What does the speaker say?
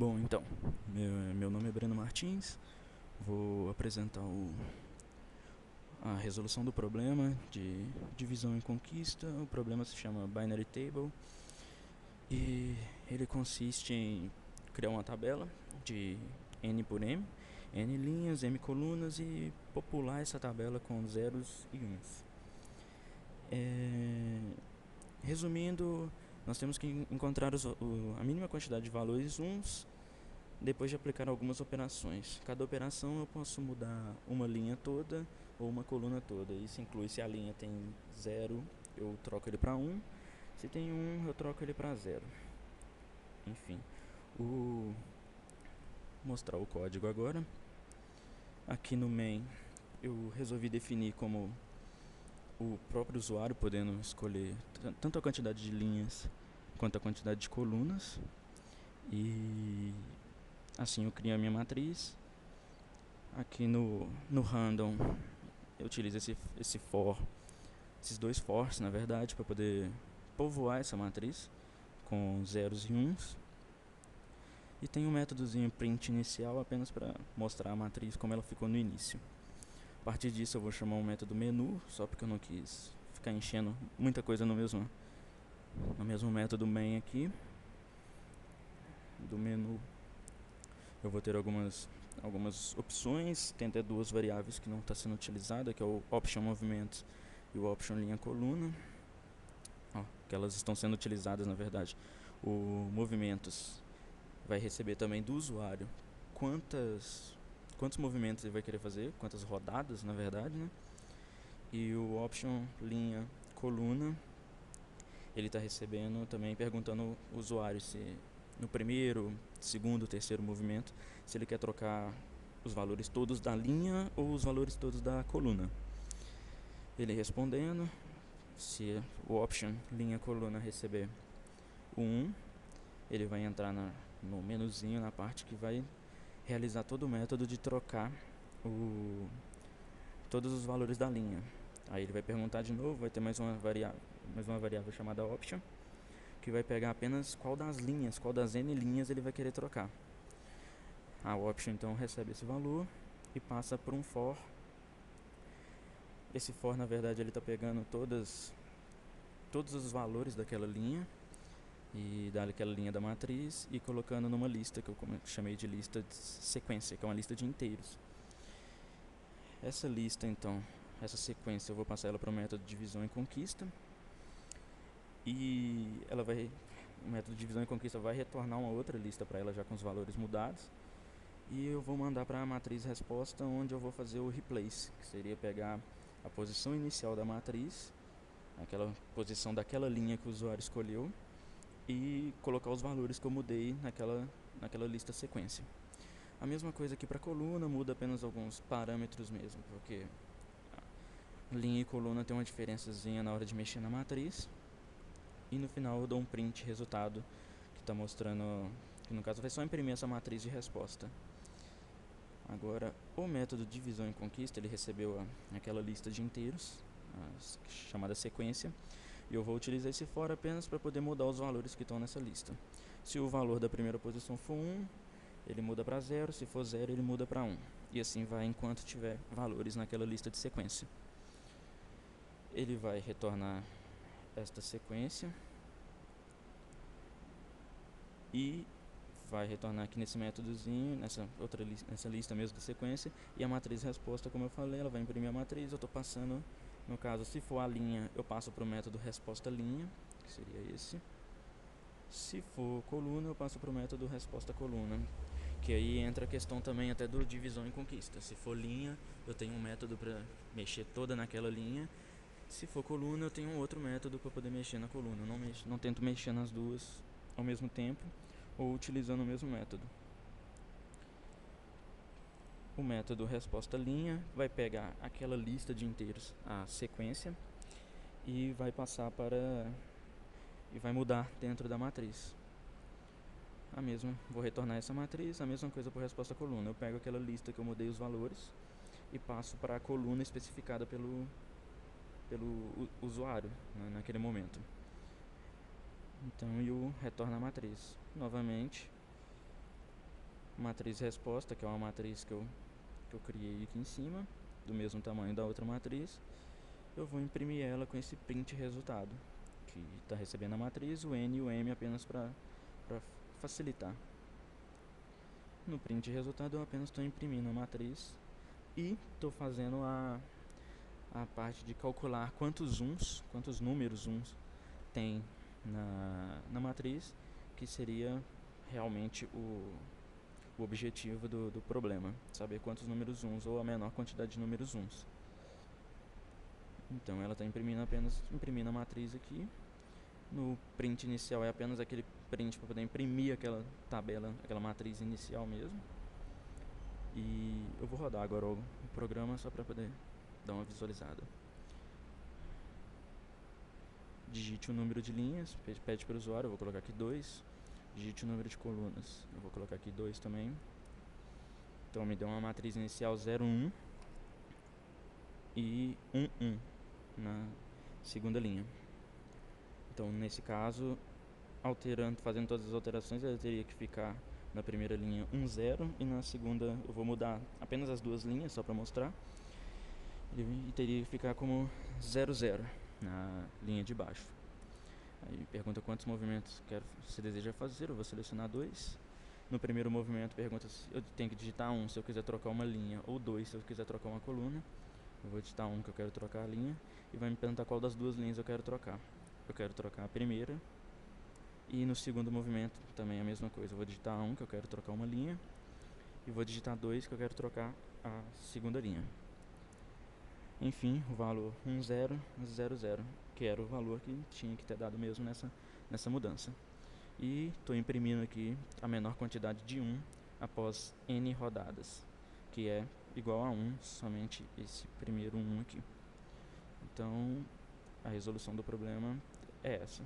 Bom, então, meu nome é Breno Martins, vou apresentar a resolução do problema de divisão em conquista. O problema se chama Binary Table e ele consiste em criar uma tabela de n por m, n linhas, m colunas e popular essa tabela com zeros e uns. Resumindo, nós temos que encontrar a mínima quantidade de valores uns depois de aplicar algumas operações. Cada operação eu posso mudar uma linha toda ou uma coluna toda. Isso inclui se a linha tem 0, eu troco ele para 1. Se tem 1, eu troco ele para 0. Enfim, vou mostrar o código agora. Aqui no main eu resolvi definir como o próprio usuário podendo escolher tanto a quantidade de linhas quanto a quantidade de colunas. E assim eu crio a minha matriz. Aqui no random eu utilizo esses dois fors, na verdade, para poder povoar essa matriz com zeros e uns. E tem um métodozinho print inicial apenas para mostrar a matriz como ela ficou no início. A partir disso eu vou chamar um método menu, só porque eu não quis ficar enchendo muita coisa no mesmo método main aqui. Do menu eu vou ter algumas opções. Tem até duas variáveis que não está sendo utilizada, que é o option movimento e o option linha coluna. Que elas estão sendo utilizadas, na verdade. O movimentos vai receber também do usuário quantos movimentos ele vai querer fazer, quantas rodadas, na verdade, né? E o option linha coluna, ele está recebendo também, perguntando ao usuário se no primeiro, segundo, terceiro movimento, se ele quer trocar os valores todos da linha ou os valores todos da coluna. Ele respondendo, se o option linha coluna receber o 1, ele vai entrar no menuzinho, na parte que vai realizar todo o método de trocar todos os valores da linha. Aí ele vai perguntar de novo, vai ter mais uma variável chamada option, que vai pegar apenas qual das n linhas ele vai querer trocar. A option então recebe esse valor e passa por um for. Esse for, na verdade, ele está pegando todos os valores daquela linha e daquela linha da matriz e colocando numa lista que eu chamei de lista de sequência, que é uma lista de inteiros. Essa lista, então, essa sequência, eu vou passar ela para o método de divisão e conquista. E o método de divisão e conquista vai retornar uma outra lista para ela já com os valores mudados. E eu vou mandar para a matriz resposta, onde eu vou fazer o replace, que seria pegar a posição inicial da matriz, aquela posição daquela linha que o usuário escolheu, e colocar os valores que eu mudei naquela lista sequência. A mesma coisa aqui para a coluna, muda apenas alguns parâmetros mesmo, porque linha e coluna tem uma diferençazinha na hora de mexer na matriz. E no final eu dou um print resultado que está mostrando que no caso vai só imprimir essa matriz de resposta. Agora, o método de divisão e conquista, ele recebeu aquela lista de inteiros, chamada sequência, e eu vou utilizar esse for apenas para poder mudar os valores que estão nessa lista. Se o valor da primeira posição for 1, ele muda para 0, se for 0 ele muda para 1, e assim vai enquanto tiver valores naquela lista de sequência. Ele vai retornar esta sequência e vai retornar aqui nesse métodozinho, nessa lista mesmo da sequência, e a matriz resposta, como eu falei, ela vai imprimir a matriz. Eu estou passando, no caso, se for a linha, eu passo para o método resposta linha, que seria esse. Se for coluna, eu passo para o método resposta coluna, que aí entra a questão também até do divisão e conquista. Se for linha, eu tenho um método para mexer toda naquela linha. Se for coluna, eu tenho um outro método para poder mexer na coluna. Eu não tento mexer nas duas ao mesmo tempo ou utilizando o mesmo método. O método resposta linha vai pegar aquela lista de inteiros, a sequência, e vai passar e vai mudar dentro da matriz. Vou retornar essa matriz, a mesma coisa por resposta coluna. Eu pego aquela lista que eu mudei os valores e passo para a coluna especificada pelo usuário, né, naquele momento. Então eu retorno a matriz. Novamente, matriz resposta, que é uma matriz que eu criei aqui em cima, do mesmo tamanho da outra matriz. Eu vou imprimir ela com esse print resultado, que está recebendo a matriz, o N e o M apenas para facilitar. No print resultado eu apenas estou imprimindo a matriz e estou fazendo a parte de calcular quantos números uns tem na matriz, que seria realmente o objetivo do problema, saber quantos números uns ou a menor quantidade de números uns. Então ela está imprimindo a matriz aqui. No print inicial é apenas aquele print para poder imprimir aquela tabela, aquela matriz inicial mesmo. E eu vou rodar agora o programa só para poder dar uma visualizada. Digite o número de linhas, pede para o usuário, eu vou colocar aqui 2. Digite o número de colunas, eu vou colocar aqui 2 também. Então me deu uma matriz inicial 0, 1 e 1, 1 na segunda linha. Então nesse caso, fazendo todas as alterações, ele teria que ficar na primeira linha 1, 0 e na segunda eu vou mudar apenas as duas linhas só para mostrar. Ele teria que ficar como 0, 0 na linha de baixo. Aí pergunta quantos movimentos você deseja fazer, eu vou selecionar 2. No primeiro movimento pergunta se eu tenho que digitar 1 se eu quiser trocar uma linha, ou 2 se eu quiser trocar uma coluna. Eu vou digitar 1 que eu quero trocar a linha, e vai me perguntar qual das duas linhas eu quero trocar. Eu quero trocar a primeira, e no segundo movimento também a mesma coisa. Eu vou digitar 1 que eu quero trocar uma linha, e vou digitar 2 que eu quero trocar a segunda linha. Enfim, o valor 1, 0, 0, 0, que era o valor que tinha que ter dado mesmo nessa mudança. E estou imprimindo aqui a menor quantidade de 1 após N rodadas, que é igual a 1, somente esse primeiro 1 aqui. Então, a resolução do problema é essa.